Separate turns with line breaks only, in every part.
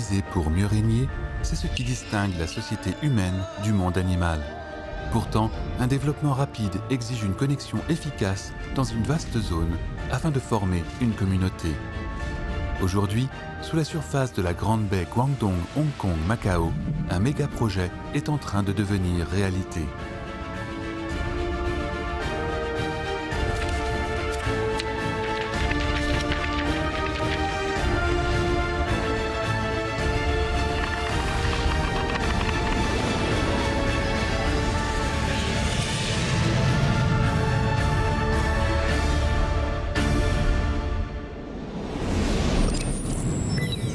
diviser pour mieux régner, c'est ce qui distingue la société humaine du monde animal. Pourtant, un développement rapide exige une connexion efficace dans une vaste zone afin de former une communauté. Aujourd'hui, sous la surface de la grande baie Guangdong, Hong Kong, Macao, un méga-projet est en train de devenir réalité.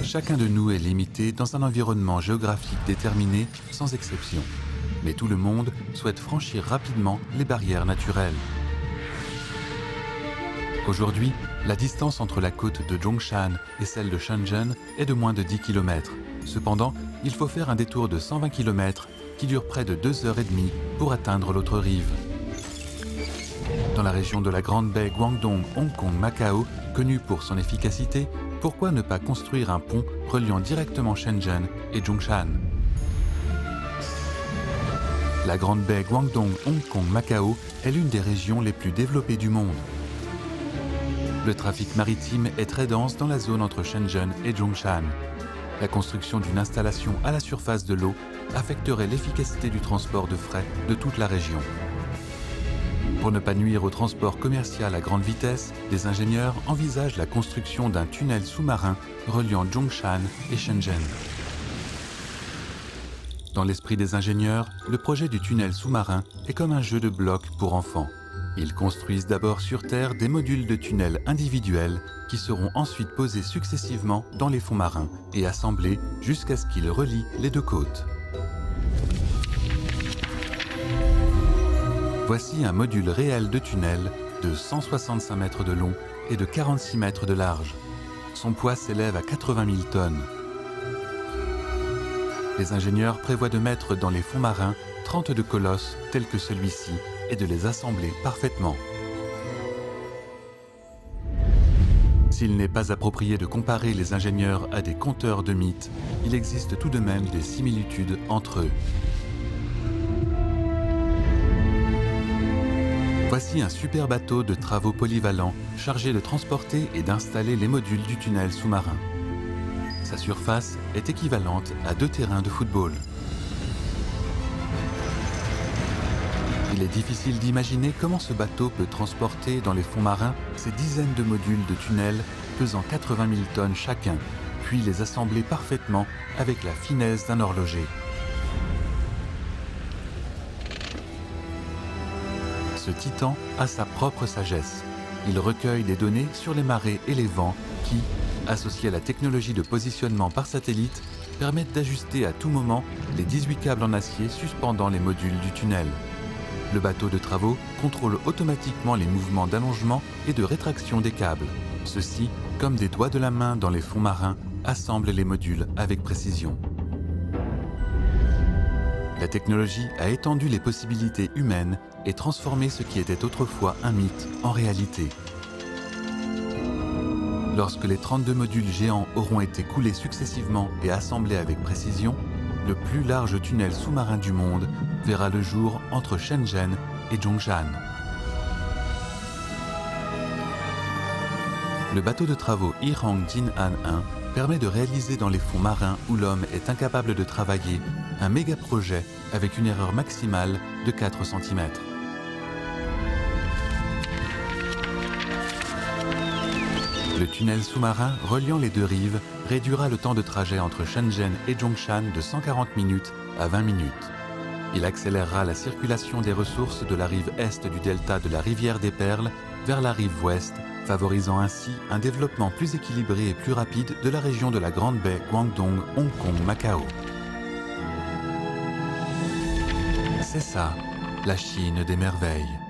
Chacun de nous est limité dans un environnement géographique déterminé, sans exception. Mais tout le monde souhaite franchir rapidement les barrières naturelles. Aujourd'hui, la distance entre la côte de Zhongshan et celle de Shenzhen est de moins de 10 km. Cependant, il faut faire un détour de 120 km qui dure près de 2 heures et demie pour atteindre l'autre rive. Dans la région de la grande baie Guangdong, Hong Kong, Macao, connue pour son efficacité, pourquoi ne pas construire un pont reliant directement Shenzhen et Zhongshan? La grande baie Guangdong, Hong Kong, Macao est l'une des régions les plus développées du monde. Le trafic maritime est très dense dans la zone entre Shenzhen et Zhongshan. La construction d'une installation à la surface de l'eau affecterait l'efficacité du transport de fret de toute la région. Pour ne pas nuire au transport commercial à grande vitesse, les ingénieurs envisagent la construction d'un tunnel sous-marin reliant Zhongshan et Shenzhen. Dans l'esprit des ingénieurs, le projet du tunnel sous-marin est comme un jeu de blocs pour enfants. Ils construisent d'abord sur Terre des modules de tunnels individuels qui seront ensuite posés successivement dans les fonds marins et assemblés jusqu'à ce qu'ils relient les deux côtes. Voici un module réel de tunnel de 165 mètres de long et de 46 mètres de large. Son poids s'élève à 80 000 tonnes. Les ingénieurs prévoient de mettre dans les fonds marins 32 colosses tels que celui-ci et de les assembler parfaitement. S'il n'est pas approprié de comparer les ingénieurs à des conteurs de mythes, il existe tout de même des similitudes entre eux. Voici un super bateau de travaux polyvalent chargé de transporter et d'installer les modules du tunnel sous-marin. Sa surface est équivalente à 2 terrains de football. Il est difficile d'imaginer comment ce bateau peut transporter dans les fonds marins ces dizaines de modules de tunnel pesant 80 000 tonnes chacun, puis les assembler parfaitement avec la finesse d'un horloger. Ce titan a sa propre sagesse. Il recueille des données sur les marées et les vents qui, associés à la technologie de positionnement par satellite, permettent d'ajuster à tout moment les 18 câbles en acier suspendant les modules du tunnel. Le bateau de travaux contrôle automatiquement les mouvements d'allongement et de rétraction des câbles. Ceux-ci, comme des doigts de la main dans les fonds marins, assemblent les modules avec précision. La technologie a étendu les possibilités humaines et transformé ce qui était autrefois un mythe en réalité. Lorsque les 32 modules géants auront été coulés successivement et assemblés avec précision, le plus large tunnel sous-marin du monde verra le jour entre Shenzhen et Zhongshan. Le bateau de travaux Yihang Jin'an 1 permet de réaliser dans les fonds marins où l'homme est incapable de travailler un méga-projet avec une erreur maximale de 4 cm. Le tunnel sous-marin reliant les deux rives réduira le temps de trajet entre Shenzhen et Zhongshan de 140 minutes à 20 minutes. Il accélérera la circulation des ressources de la rive est du delta de la rivière des Perles vers la rive ouest, favorisant ainsi un développement plus équilibré et plus rapide de la région de la Grande Baie Guangdong, Hong Kong, Macao. C'est ça, la Chine des merveilles.